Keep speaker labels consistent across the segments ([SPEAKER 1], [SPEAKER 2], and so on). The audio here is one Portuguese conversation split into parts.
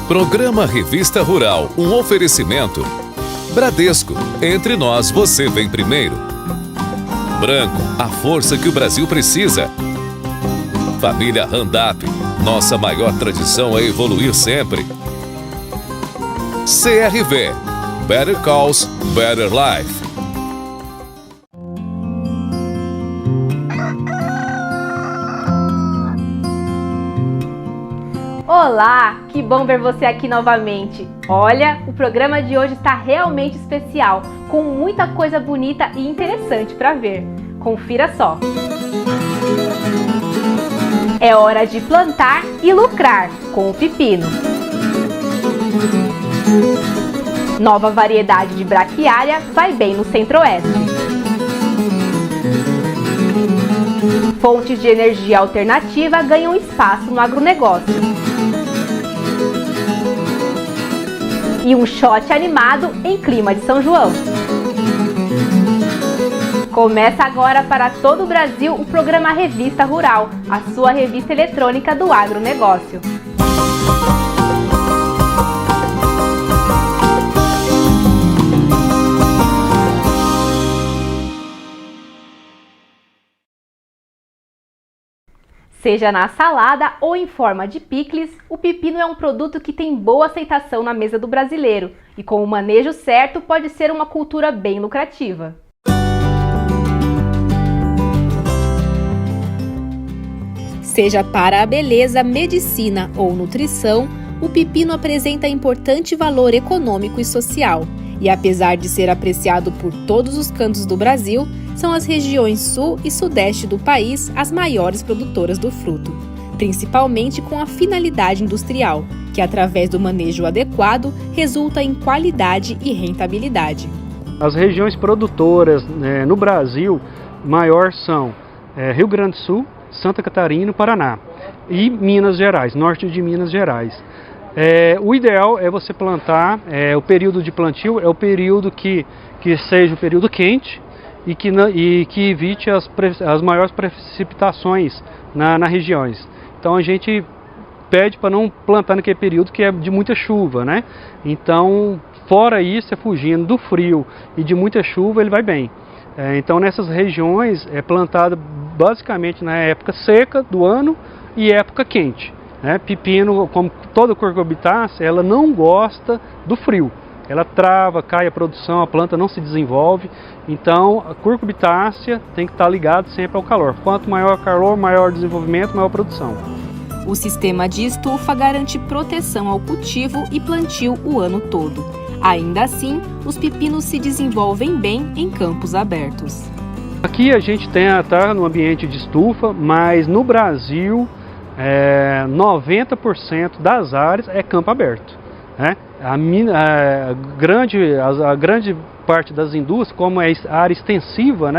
[SPEAKER 1] Programa Revista Rural, um oferecimento. Bradesco, entre nós você vem primeiro. Branco, a força que o Brasil precisa. Família Randap, nossa maior tradição é evoluir sempre. CRV, Better Calls, Better Life.
[SPEAKER 2] Olá, que bom ver você aqui novamente. Olha, o programa de hoje está realmente especial, com muita coisa bonita e interessante para ver. Confira só. É hora de plantar e lucrar com o pepino. Nova variedade de braquiária vai bem no Centro-Oeste. Fontes de energia alternativa ganham espaço no agronegócio. E um shot animado em clima de São João. Começa agora para todo o Brasil o programa Revista Rural, a sua revista eletrônica do agronegócio. Seja na salada ou em forma de picles, o pepino é um produto que tem boa aceitação na mesa do brasileiro e, com o manejo certo, pode ser uma cultura bem lucrativa. Seja para a beleza, medicina ou nutrição, o pepino apresenta importante valor econômico e social. E apesar de ser apreciado por todos os cantos do Brasil, são as regiões sul e sudeste do país as maiores produtoras do fruto, principalmente com a finalidade industrial, que através do manejo adequado resulta em qualidade e rentabilidade.
[SPEAKER 3] As regiões produtoras no Brasil maior são Rio Grande do Sul, Santa Catarina e Paraná, e Minas Gerais, norte de Minas Gerais. O ideal é você plantar, o período de plantio é o período que seja o período quente e que evite as maiores precipitações nas regiões. Então a gente pede para não plantar naquele período que é de muita chuva, né? Então, fora isso, fugindo do frio e de muita chuva, ele vai bem. Então nessas regiões é plantado basicamente na época seca do ano e época quente. Pepino, como toda cucurbitácea, ela não gosta do frio. Ela trava, cai a produção, a planta não se desenvolve. Então a cucurbitácea tem que estar ligada sempre ao calor. Quanto maior o calor, maior o desenvolvimento, maior a produção.
[SPEAKER 2] O sistema de estufa garante proteção ao cultivo e plantio o ano todo. Ainda assim, os pepinos se desenvolvem bem em campos abertos.
[SPEAKER 3] Aqui a gente está no ambiente de estufa, mas no Brasil 90% das áreas é campo aberto. A grande parte das indústrias, como é área extensiva,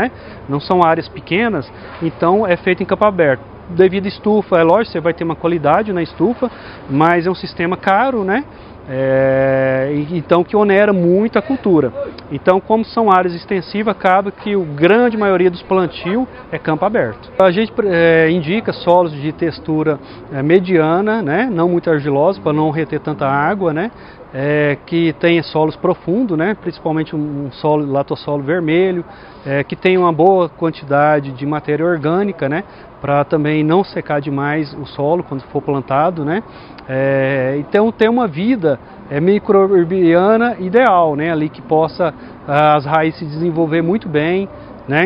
[SPEAKER 3] não são áreas pequenas, então é feito em campo aberto. Devido à estufa, é lógico, você vai ter uma qualidade na estufa, mas é um sistema caro, então que onera muito a cultura. Então, como são áreas extensivas, acaba que a grande maioria dos plantios é campo aberto. A gente indica solos de textura mediana, não muito argilosos, para não reter tanta água, que tenha solos profundos, principalmente um solo latossolo vermelho, que tenha uma boa quantidade de matéria orgânica, para também não secar demais o solo quando for plantado, então ter uma vida microbiana ideal, ali que possa as raízes se desenvolver muito bem,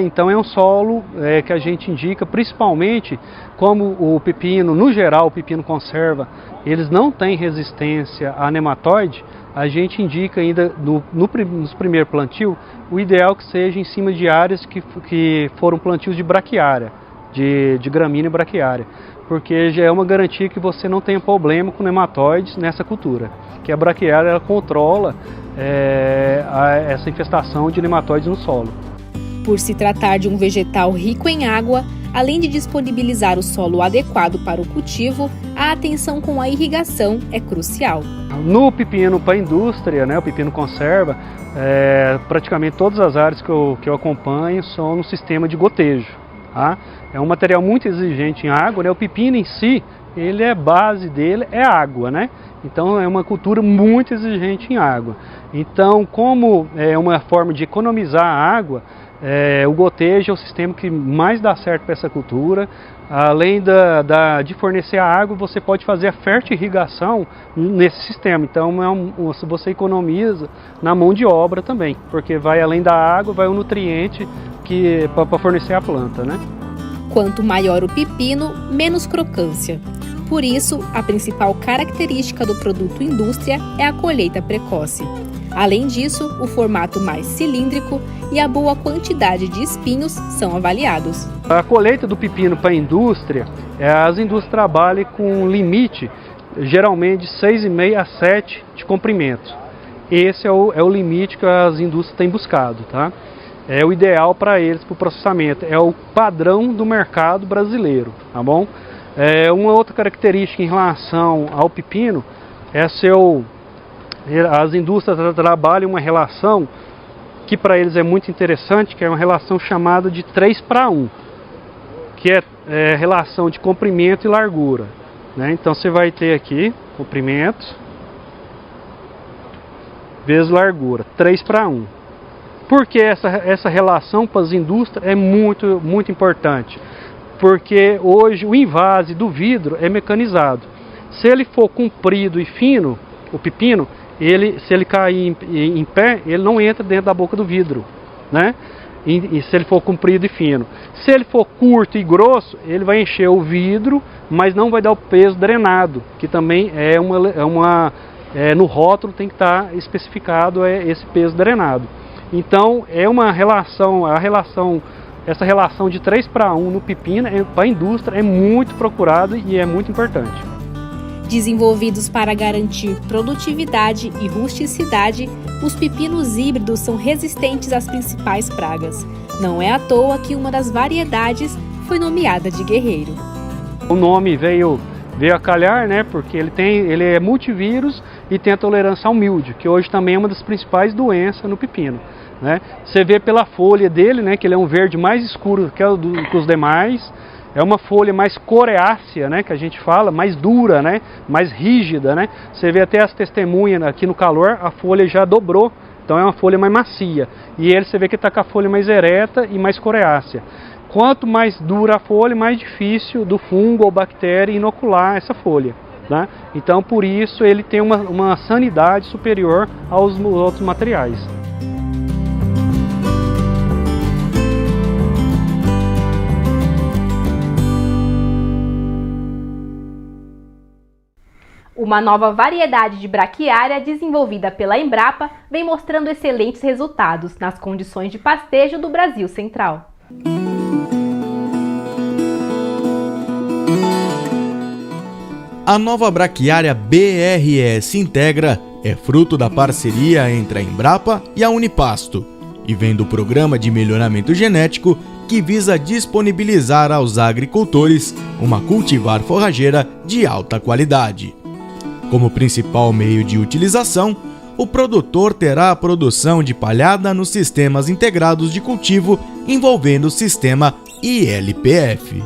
[SPEAKER 3] Então é um solo que a gente indica, principalmente como o pepino, no geral o pepino conserva, eles não têm resistência a nematóide. A gente indica ainda nos primeiros plantios, o ideal que seja em cima de áreas que foram plantios de braquiária, de gramínea braquiária, porque já é uma garantia que você não tenha problema com nematóides nessa cultura, que a braquiária ela controla essa infestação de nematóides no solo.
[SPEAKER 2] Por se tratar de um vegetal rico em água, além de disponibilizar o solo adequado para o cultivo, a atenção com a irrigação é crucial.
[SPEAKER 3] No pepino para a indústria, o pepino conserva, praticamente todas as áreas que eu acompanho são no sistema de gotejo. É um material muito exigente em água, o pepino em si, base dele é água, né? Então é uma cultura muito exigente em água. Então, como é uma forma de economizar a água, o gotejo é o sistema que mais dá certo para essa cultura. Além de fornecer a água, você pode fazer a fertirrigação nesse sistema. Então você economiza na mão de obra também, porque vai além da água, vai o nutriente para fornecer a planta, né?
[SPEAKER 2] Quanto maior o pepino, menos crocância. Por isso, a principal característica do produto indústria é a colheita precoce. Além disso, o formato mais cilíndrico e a boa quantidade de espinhos são avaliados.
[SPEAKER 3] A colheita do pepino para a indústria, as indústrias trabalham com um limite, geralmente de 6,5 a 7 de comprimento. Esse é o limite que as indústrias têm buscado, tá? É o ideal para eles, para o processamento, é o padrão do mercado brasileiro, tá bom? Uma outra característica em relação ao pepino é as indústrias trabalham uma relação que para eles é muito interessante, que é uma relação chamada de 3:1, que é relação de comprimento e largura, né? Então você vai ter aqui comprimento vezes largura, 3:1. Por que essa relação para as indústrias é muito, muito importante? Porque hoje o invase do vidro é mecanizado. Se ele for comprido e fino, o pepino, se ele cair em pé, ele não entra dentro da boca do vidro, né? E se ele for comprido e fino. Se ele for curto e grosso, ele vai encher o vidro, mas não vai dar o peso drenado, que também no rótulo tem que estar especificado esse peso drenado. Então é uma relação, essa relação de 3:1 no pepino para a indústria é muito procurada e é muito importante.
[SPEAKER 2] Desenvolvidos para garantir produtividade e rusticidade, os pepinos híbridos são resistentes às principais pragas. Não é à toa que uma das variedades foi nomeada de guerreiro.
[SPEAKER 3] O nome veio a calhar, né? Porque ele é multivírus e tem a tolerância ao míldio, que hoje também é uma das principais doenças no pepino, né? Você vê pela folha dele, né, que ele é um verde mais escuro que os demais. É uma folha mais coreácea, né, que a gente fala, mais dura, né, mais rígida, né? Você vê até as testemunhas aqui no calor, a folha já dobrou, então é uma folha mais macia. E ele você vê que está com a folha mais ereta e mais coreácea. Quanto mais dura a folha, mais difícil do fungo ou bactéria inocular essa folha, né? Então por isso ele tem uma sanidade superior aos outros materiais.
[SPEAKER 2] Uma nova variedade de braquiária desenvolvida pela Embrapa vem mostrando excelentes resultados nas condições de pastejo do Brasil Central.
[SPEAKER 4] A nova braquiária BRS Integra é fruto da parceria entre a Embrapa e a Unipasto e vem do Programa de Melhoramento Genético que visa disponibilizar aos agricultores uma cultivar forrageira de alta qualidade. Como principal meio de utilização, o produtor terá a produção de palhada nos sistemas integrados de cultivo envolvendo o sistema ILPF.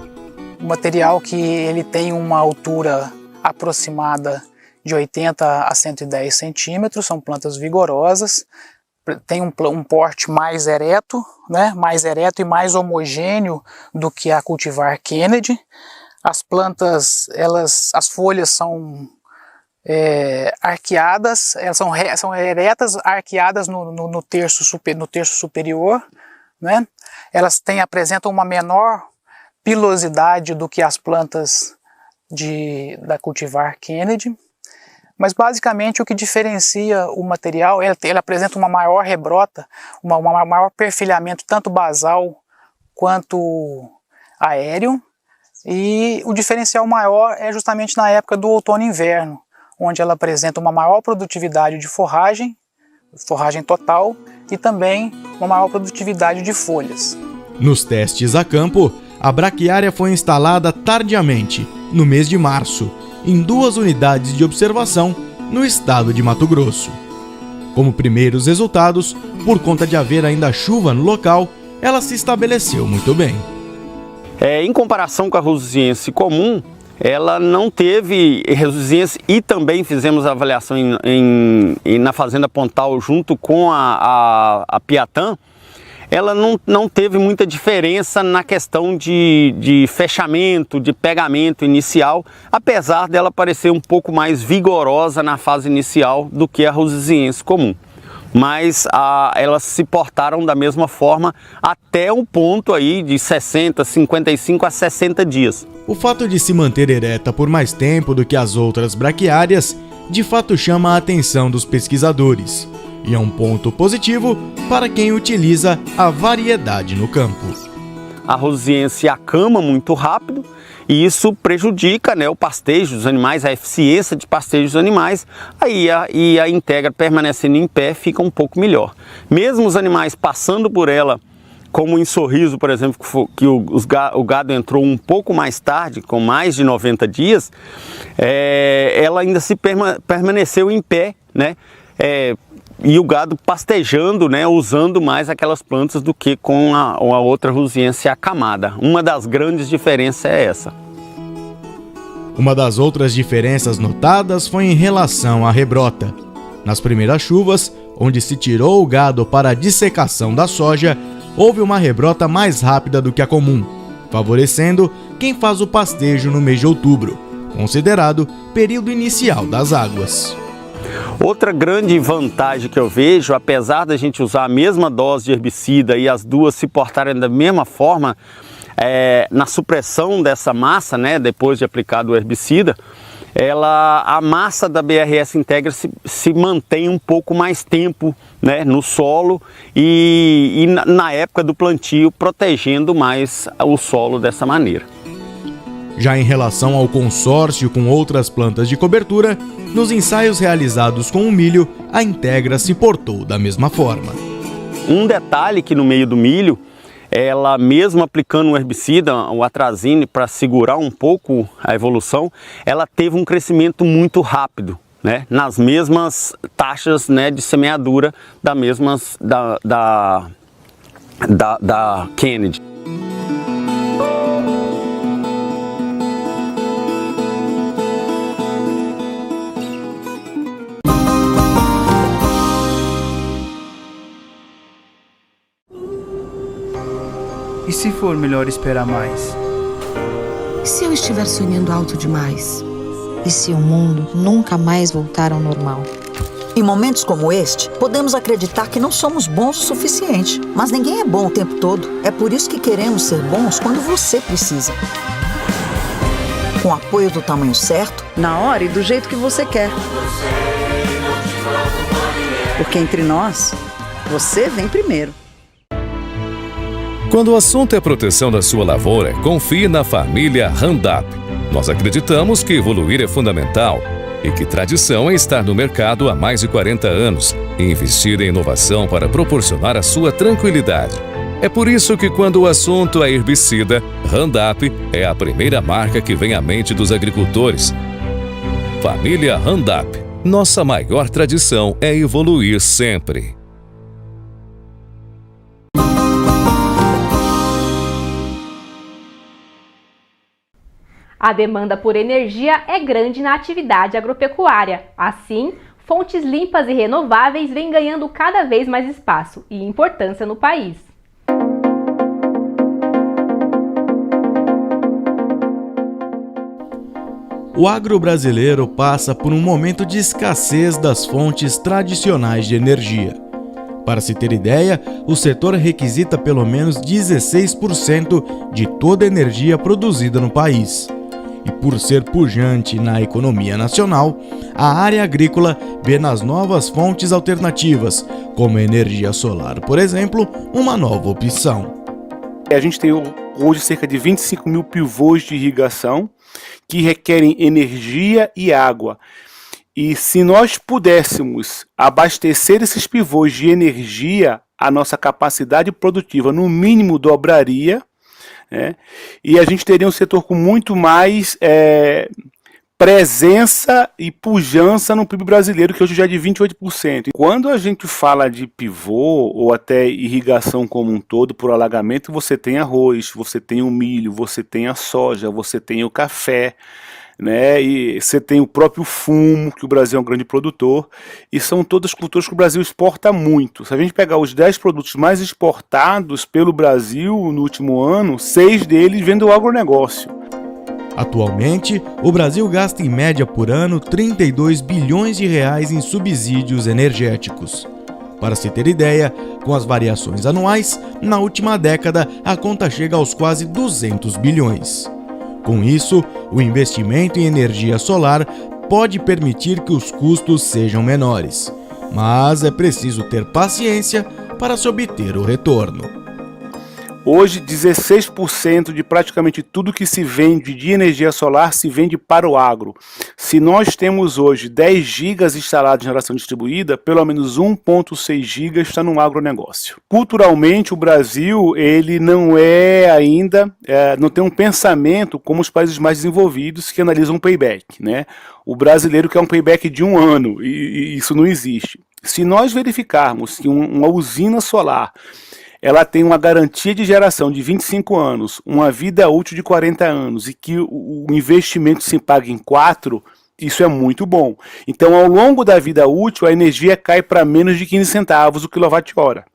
[SPEAKER 5] Um material que ele tem uma altura aproximada de 80 a 110 centímetros, são plantas vigorosas, tem um porte mais ereto, né? Mais ereto e mais homogêneo do que a cultivar Kennedy. As plantas, as folhas são arqueadas, elas são eretas, arqueadas no terço superior, né? Elas apresentam uma menor pilosidade do que as plantas da cultivar Kennedy, mas basicamente o que diferencia o material, ele apresenta uma maior rebrota, uma maior perfilhamento tanto basal quanto aéreo, e o diferencial maior é justamente na época do outono e inverno, onde ela apresenta uma maior produtividade de forragem total, e também uma maior produtividade de folhas.
[SPEAKER 4] Nos testes a campo, a braquiária foi instalada tardiamente, no mês de março, em 2 unidades de observação no estado de Mato Grosso. Como primeiros resultados, por conta de haver ainda chuva no local, ela se estabeleceu muito bem.
[SPEAKER 6] Em comparação com a rosuziense comum, ela não teve resiliência, e também fizemos a avaliação na Fazenda Pontal junto com a Piatã. Ela não teve muita diferença na questão de fechamento, de pegamento inicial, apesar dela parecer um pouco mais vigorosa na fase inicial do que a rosiziense comum. Mas elas se portaram da mesma forma até um ponto aí de 60, 55 a 60 dias.
[SPEAKER 4] O fato de se manter ereta por mais tempo do que as outras braquiárias, de fato chama a atenção dos pesquisadores. E é um ponto positivo para quem utiliza a variedade no campo.
[SPEAKER 6] A rosiziense acama muito rápido e isso prejudica, né, o pastejo dos animais, a eficiência de pastejo dos animais. Aí a Integra permanecendo em pé fica um pouco melhor. Mesmo os animais passando por ela, como em Sorriso, por exemplo, que o gado entrou um pouco mais tarde, com mais de 90 dias, ela ainda se permaneceu em pé, né? E o gado pastejando, né, usando mais aquelas plantas do que com a outra rosiziense acamada. Uma das grandes diferenças é essa.
[SPEAKER 4] Uma das outras diferenças notadas foi em relação à rebrota. Nas primeiras chuvas, onde se tirou o gado para a dissecação da soja, houve uma rebrota mais rápida do que a comum, favorecendo quem faz o pastejo no mês de outubro, considerado período inicial das águas.
[SPEAKER 6] Outra grande vantagem que eu vejo, apesar da gente usar a mesma dose de herbicida e as duas se portarem da mesma forma, na supressão dessa massa, né, depois de aplicado o herbicida, a massa da BRS Integra se mantém um pouco mais tempo, né, no solo e na época do plantio, protegendo mais o solo dessa maneira.
[SPEAKER 4] Já em relação ao consórcio com outras plantas de cobertura, nos ensaios realizados com o milho, a Integra se portou da mesma forma.
[SPEAKER 6] Um detalhe que no meio do milho, ela mesmo aplicando um herbicida, o atrazine, para segurar um pouco a evolução, ela teve um crescimento muito rápido, né, nas mesmas taxas, né, de semeadura da Kennedy.
[SPEAKER 7] E se for melhor esperar mais?
[SPEAKER 8] E se eu estiver sonhando alto demais? E se o mundo nunca mais voltar ao normal?
[SPEAKER 9] Em momentos como este, podemos acreditar que não somos bons o suficiente. Mas ninguém é bom o tempo todo. É por isso que queremos ser bons quando você precisa. Com apoio do tamanho certo, na hora e do jeito que você quer. Porque entre nós, você vem primeiro.
[SPEAKER 1] Quando o assunto é proteção da sua lavoura, confie na família Roundup. Nós acreditamos que evoluir é fundamental e que tradição é estar no mercado há mais de 40 anos e investir em inovação para proporcionar a sua tranquilidade. É por isso que quando o assunto é herbicida, Roundup é a primeira marca que vem à mente dos agricultores. Família Roundup. Nossa maior tradição é evoluir sempre.
[SPEAKER 2] A demanda por energia é grande na atividade agropecuária. Assim, fontes limpas e renováveis vêm ganhando cada vez mais espaço e importância no país.
[SPEAKER 4] O agro brasileiro passa por um momento de escassez das fontes tradicionais de energia. Para se ter ideia, o setor requisita pelo menos 16% de toda a energia produzida no país. E por ser pujante na economia nacional, a área agrícola vê nas novas fontes alternativas, como a energia solar, por exemplo, uma nova opção.
[SPEAKER 10] A gente tem hoje cerca de 25 mil pivôs de irrigação que requerem energia e água. E se nós pudéssemos abastecer esses pivôs de energia, a nossa capacidade produtiva no mínimo dobraria, né? E a gente teria um setor com muito mais presença e pujança no PIB brasileiro, que hoje já é de 28%. Quando a gente fala de pivô ou até irrigação como um todo por alagamento, você tem arroz, você tem o milho, você tem a soja, você tem o café, né? E você tem o próprio fumo, que o Brasil é um grande produtor, e são todas culturas que o Brasil exporta muito. Se a gente pegar os 10 produtos mais exportados pelo Brasil no último ano, 6 deles vêm do agronegócio.
[SPEAKER 4] Atualmente, o Brasil gasta em média por ano 32 bilhões de reais em subsídios energéticos. Para se ter ideia, com as variações anuais, na última década a conta chega aos quase 200 bilhões. Com isso, o investimento em energia solar pode permitir que os custos sejam menores, mas é preciso ter paciência para se obter o retorno.
[SPEAKER 10] Hoje, 16% de praticamente tudo que se vende de energia solar se vende para o agro. Se nós temos hoje 10 gigas instalados em geração distribuída, pelo menos 1,6 gigas está no agronegócio. Culturalmente, o Brasil ele não é ainda, não tem um pensamento como os países mais desenvolvidos que analisam payback, né? O brasileiro quer um payback de 1 ano e isso não existe. Se nós verificarmos que uma usina solar ela tem uma garantia de geração de 25 anos, uma vida útil de 40 anos e que o investimento se paga em 4, isso é muito bom. Então, ao longo da vida útil, a energia cai para menos de 15 centavos o quilowatt-hora,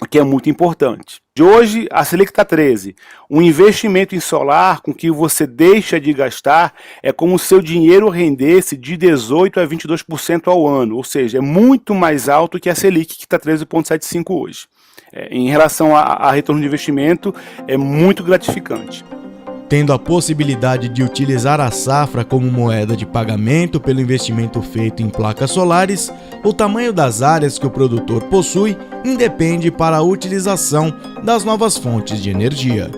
[SPEAKER 10] o que é muito importante. De hoje, a Selic está 13. Um investimento em solar com que você deixa de gastar é como se o seu dinheiro rendesse de 18% a 22% ao ano, ou seja, é muito mais alto que a Selic, que está 13,75 hoje. Em relação a retorno de investimento, é muito gratificante.
[SPEAKER 4] Tendo a possibilidade de utilizar a safra como moeda de pagamento pelo investimento feito em placas solares, o tamanho das áreas que o produtor possui independe para a utilização das novas fontes de energia.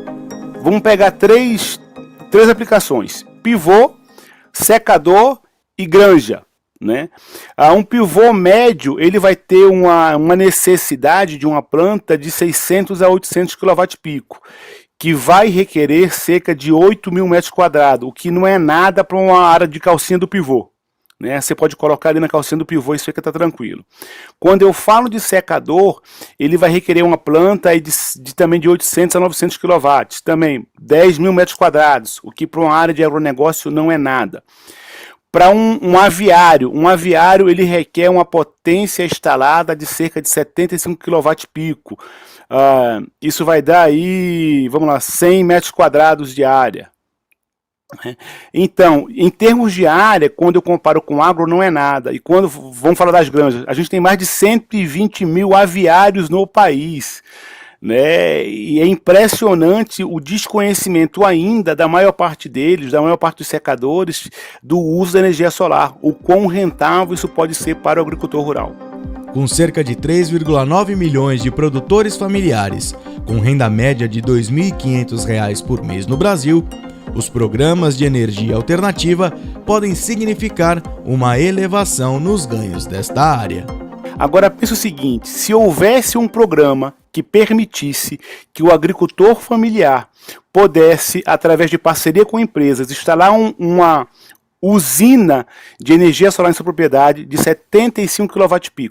[SPEAKER 10] Vamos pegar três aplicações: pivô, secador e granja. Né? Um pivô médio ele vai ter uma necessidade de uma planta de 600 a 800 kWp, que vai requerer cerca de 8 mil metros quadrados, o que não é nada para uma área de calcinha do pivô. Né? Você pode colocar ali na calcinha do pivô e isso fica tranquilo. Quando eu falo de secador, ele vai requerer uma planta aí também de 800 a 900 kW, também 10 mil metros quadrados, o que para uma área de agronegócio não é nada. Para um aviário ele requer uma potência instalada de cerca de 75 kWp. Isso vai dar aí, 100 metros quadrados de área. Então, em termos de área, quando eu comparo com agro, não é nada. E quando vamos falar das granjas, a gente tem mais de 120 mil aviários no país. Né? E é impressionante o desconhecimento ainda da maior parte deles, da maior parte dos secadores, do uso da energia solar, o quão rentável isso pode ser para o agricultor rural.
[SPEAKER 4] Com cerca de 3,9 milhões de produtores familiares, com renda média de R$ 2.500 por mês no Brasil, os programas de energia alternativa podem significar uma elevação nos ganhos desta área.
[SPEAKER 10] Agora pense o seguinte: se houvesse um programa que permitisse que o agricultor familiar pudesse, através de parceria com empresas, instalar uma usina de energia solar em sua propriedade de 75 kWp,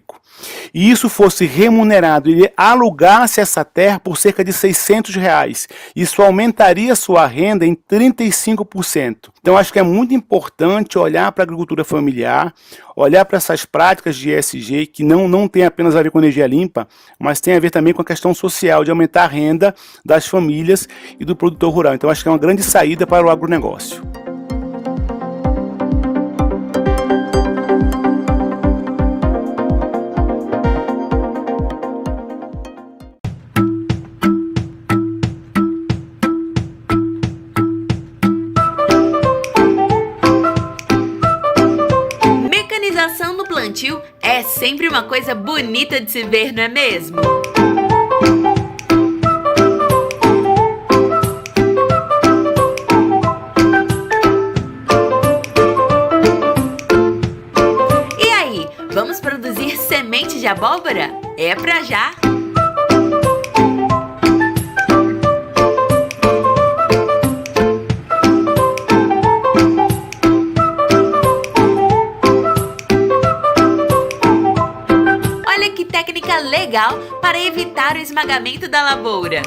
[SPEAKER 10] e isso fosse remunerado, ele alugasse essa terra por cerca de R$600, isso aumentaria sua renda em 35%. Então acho que é muito importante olhar para a agricultura familiar, olhar para essas práticas de ESG que não tem apenas a ver com energia limpa, mas tem a ver também com a questão social, de aumentar a renda das famílias e do produtor rural. Então acho que é uma grande saída para o agronegócio.
[SPEAKER 11] Mecanização no plantio é sempre uma coisa bonita de se ver, não é mesmo? E aí, vamos produzir semente de abóbora? É pra já! técnica legal para evitar o esmagamento da lavoura.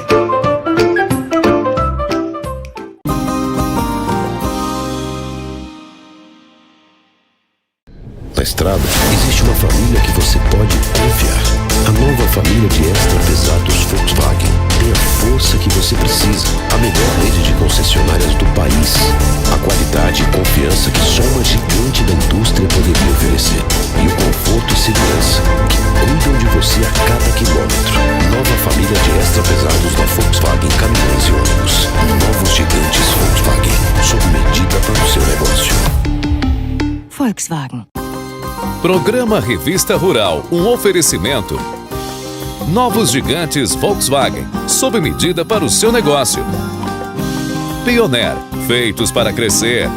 [SPEAKER 12] Na estrada, existe uma família que você pode confiar. A nova família de extra pesados Volkswagen tem a força que você precisa. A melhor rede de concessionárias do país. A qualidade e confiança que só uma gigante da indústria poderia oferecer. E o conforto e segurança que cuidam de você a cada quilômetro. Nova família de extra pesados da Volkswagen Caminhões e Ônibus. Novos gigantes Volkswagen, sob medida para o seu negócio.
[SPEAKER 8] Volkswagen.
[SPEAKER 1] Programa Revista Rural, um oferecimento. Novos gigantes Volkswagen, sob medida para o seu negócio. Pioneer, feitos para crescer.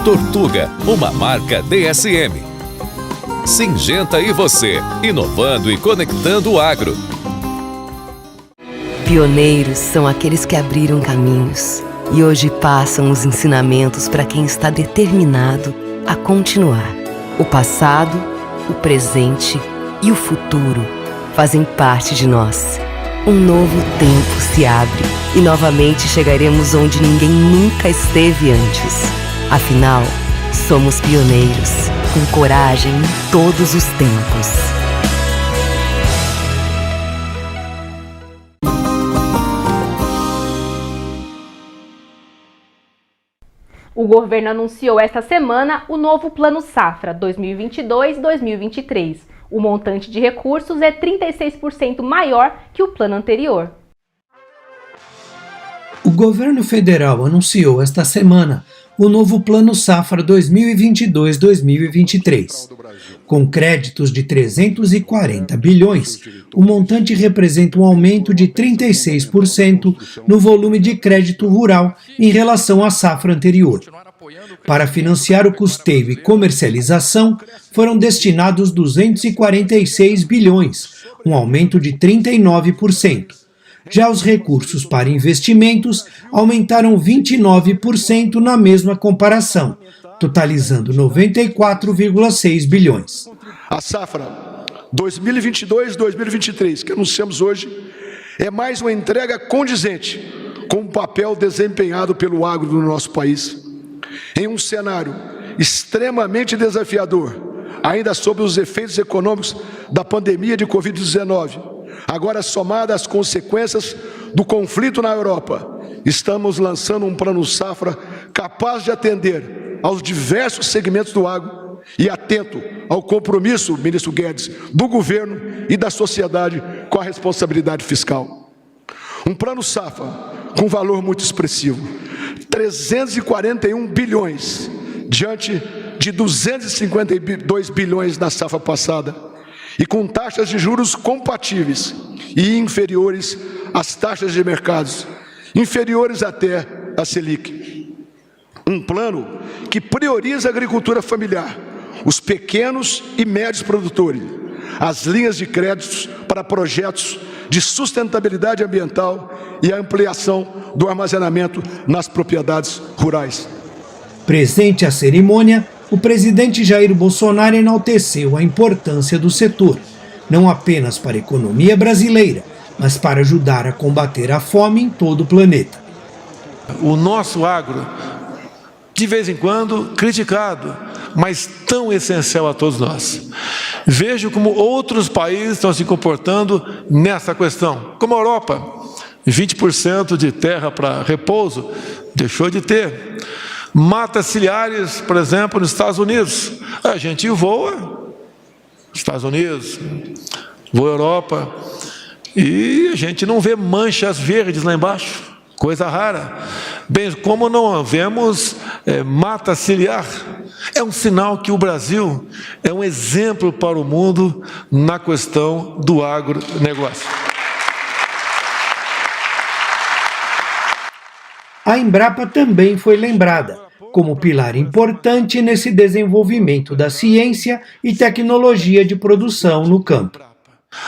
[SPEAKER 1] Tortuga, uma marca DSM. Singenta e você, inovando e conectando o agro.
[SPEAKER 13] Pioneiros são aqueles que abriram caminhos e hoje passam os ensinamentos para quem está determinado a continuar. O passado, o presente e o futuro fazem parte de nós. Um novo tempo se abre e novamente chegaremos onde ninguém nunca esteve antes. Afinal, somos pioneiros, com coragem em todos os tempos.
[SPEAKER 2] O governo anunciou esta semana o novo Plano Safra 2022-2023. O montante de recursos é 36% maior que o plano anterior.
[SPEAKER 14] O governo federal anunciou esta semana o novo Plano Safra 2022-2023. Com créditos de 340 bilhões, o montante representa um aumento de 36% no volume de crédito rural em relação à safra anterior. Para financiar o custeio e comercialização, foram destinados 246 bilhões, um aumento de 39%. Já os recursos para investimentos aumentaram 29% na mesma comparação, totalizando 94,6 bilhões.
[SPEAKER 15] A safra 2022-2023, que anunciamos hoje, é mais uma entrega condizente com o papel desempenhado pelo agro no nosso país. Em um cenário extremamente desafiador, ainda sob os efeitos econômicos da pandemia de Covid-19, agora somada às consequências do conflito na Europa, estamos lançando um plano safra capaz de atender aos diversos segmentos do agro e atento ao compromisso, ministro Guedes, do governo e da sociedade com a responsabilidade fiscal. Um plano safra com valor muito expressivo, 341 bilhões, diante de 252 bilhões na safra passada, e com taxas de juros compatíveis e inferiores às taxas de mercados, inferiores até a Selic. Um plano que prioriza a agricultura familiar, os pequenos e médios produtores, as linhas de créditos para projetos de sustentabilidade ambiental e a ampliação do armazenamento nas propriedades rurais.
[SPEAKER 14] Presente à cerimônia, o presidente Jair Bolsonaro enalteceu a importância do setor, não apenas para a economia brasileira, mas para ajudar a combater a fome em todo o planeta.
[SPEAKER 16] O nosso agro, de vez em quando, criticado, mas tão essencial a todos nós. Vejo como outros países estão se comportando nessa questão. Como a Europa, 20% de terra para repouso deixou de ter. Matas ciliares, por exemplo, nos Estados Unidos. A gente voa Estados Unidos, voa Europa, e a gente não vê manchas verdes lá embaixo, coisa rara. Bem como não vemos mata ciliar. É um sinal que o Brasil é um exemplo para o mundo na questão do agronegócio.
[SPEAKER 14] A Embrapa também foi lembrada como pilar importante nesse desenvolvimento da ciência e tecnologia de produção no campo.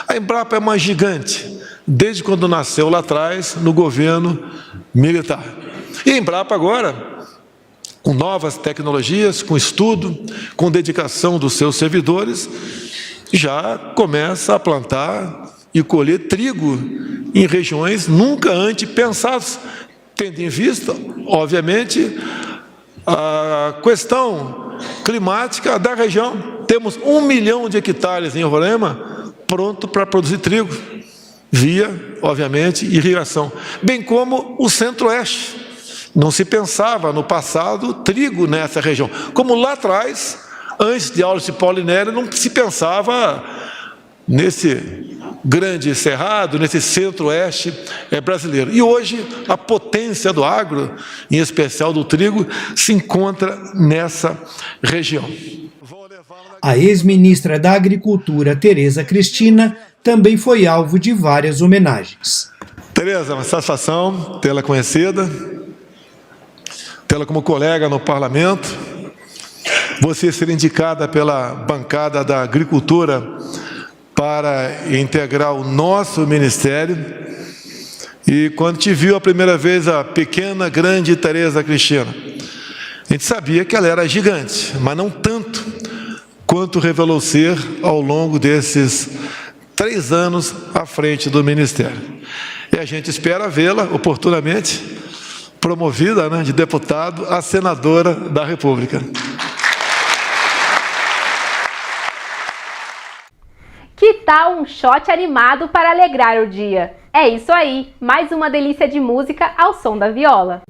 [SPEAKER 16] A Embrapa é uma gigante, desde quando nasceu lá atrás, no governo militar. E a Embrapa agora, com novas tecnologias, com estudo, com dedicação dos seus servidores, já começa a plantar e colher trigo em regiões nunca antes pensadas, tendo em vista, obviamente, a questão climática da região. Temos 1 milhão de hectares em Roraima pronto para produzir trigo, via, obviamente, irrigação, bem como o Centro-Oeste. Não se pensava no passado trigo nessa região, como lá atrás, antes de Augusto Paulinério, não se pensava nesse grande cerrado, nesse Centro-Oeste brasileiro. E hoje a potência do agro, em especial do trigo, se encontra nessa região.
[SPEAKER 14] A ex-ministra da Agricultura, Tereza Cristina, também foi alvo de várias homenagens.
[SPEAKER 16] Tereza, uma satisfação tê-la conhecida, tê-la como colega no parlamento, você ser indicada pela bancada da Agricultura para integrar o nosso ministério. E quando te viu a primeira vez, a pequena, grande Tereza Cristina, a gente sabia que ela era gigante, mas não tanto quanto revelou ser ao longo desses 3 anos à frente do ministério. E a gente espera vê-la oportunamente promovida, de deputado a senadora da República.
[SPEAKER 2] Que tal um shot animado para alegrar o dia? É isso aí, mais uma delícia de música ao som da viola.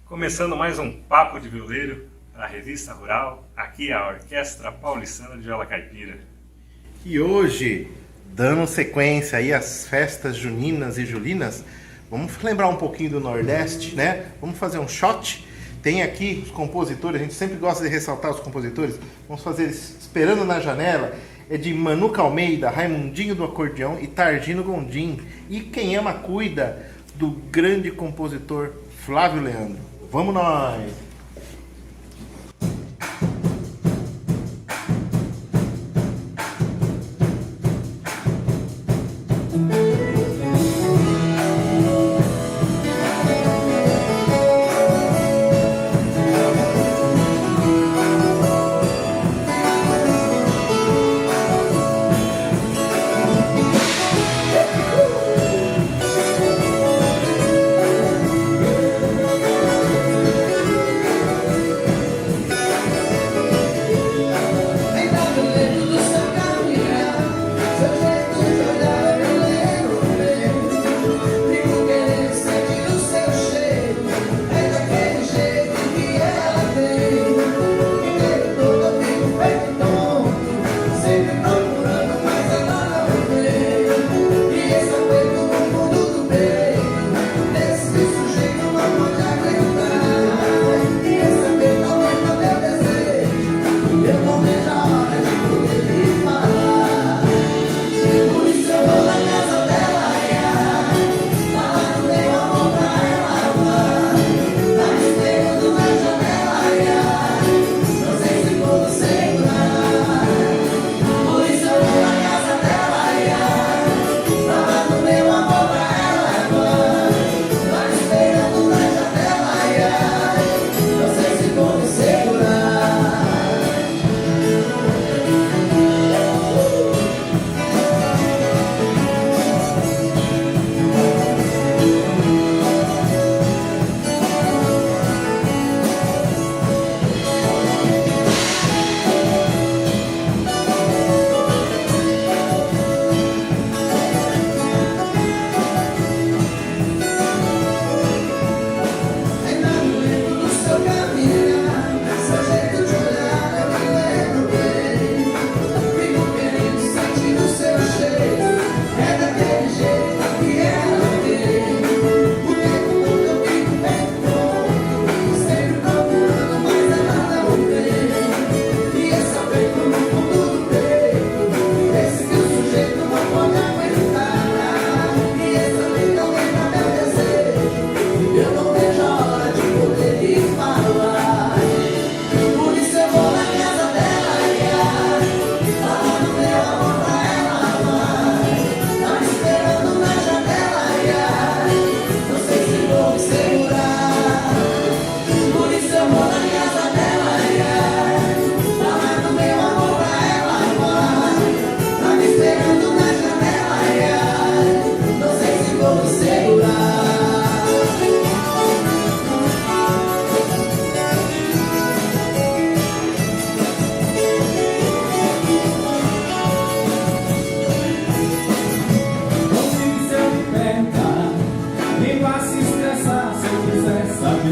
[SPEAKER 17] Começando mais um Papo de Violeiro para a Revista Rural, aqui é a Orquestra Paulistana de Viola Caipira.
[SPEAKER 18] E hoje, dando sequência aí às festas juninas e julinas, vamos lembrar um pouquinho do Nordeste, né? Vamos fazer um shot. Tem aqui os compositores, a gente sempre gosta de ressaltar os compositores. Vamos fazer Esperando na Janela, é de Manuca Almeida, Raimundinho do Acordeão e Targino Gondim. E Quem Ama Cuida, do grande compositor Flávio Leandro. Vamos nós!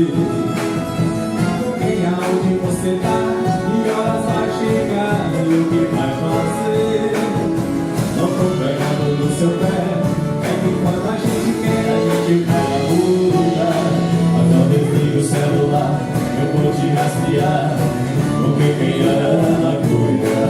[SPEAKER 19] saber com quem, aonde você tá, que horas vai chegar e o que vai fazer. Não tô pegando no seu pé, é que quando a gente quer, a gente vai na luta. Mas não desliga o celular, eu vou te rastrear, porque quem ama cuida.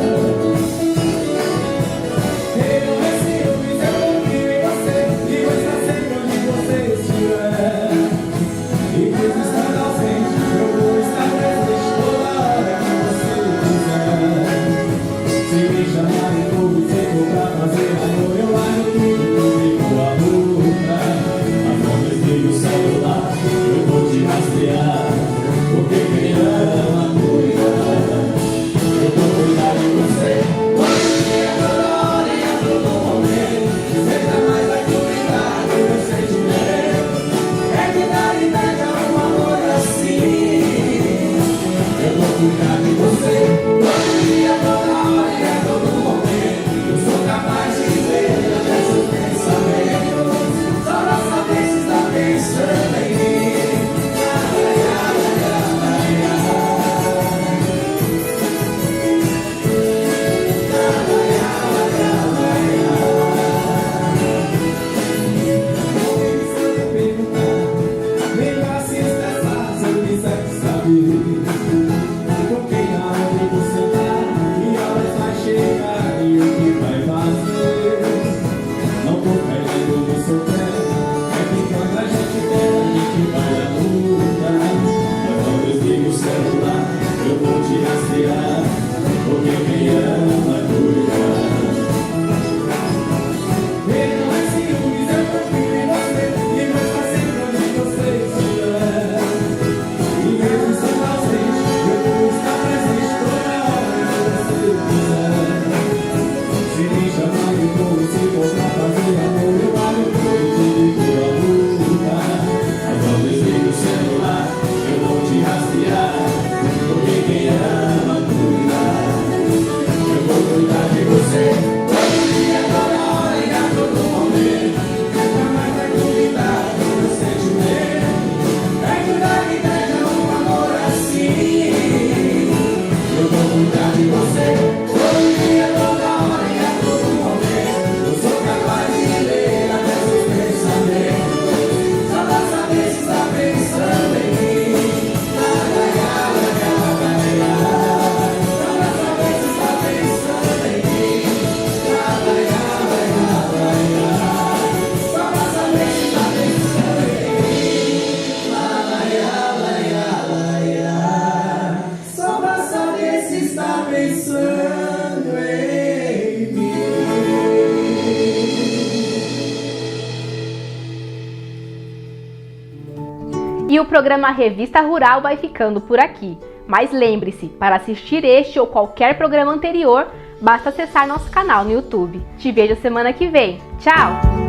[SPEAKER 2] E o programa Revista Rural vai ficando por aqui. Mas lembre-se, para assistir este ou qualquer programa anterior, basta acessar nosso canal no YouTube. Te vejo semana que vem. Tchau!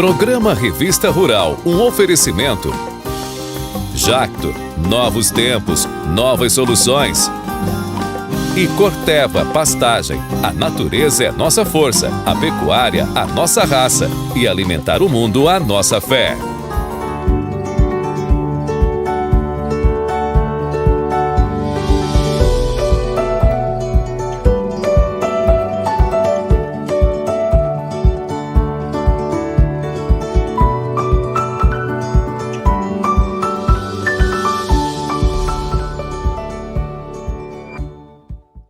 [SPEAKER 1] Programa Revista Rural, um oferecimento. Jacto, novos tempos, novas soluções. E Corteva, pastagem. A natureza é nossa força, a pecuária, a nossa raça. E alimentar o mundo, a nossa fé.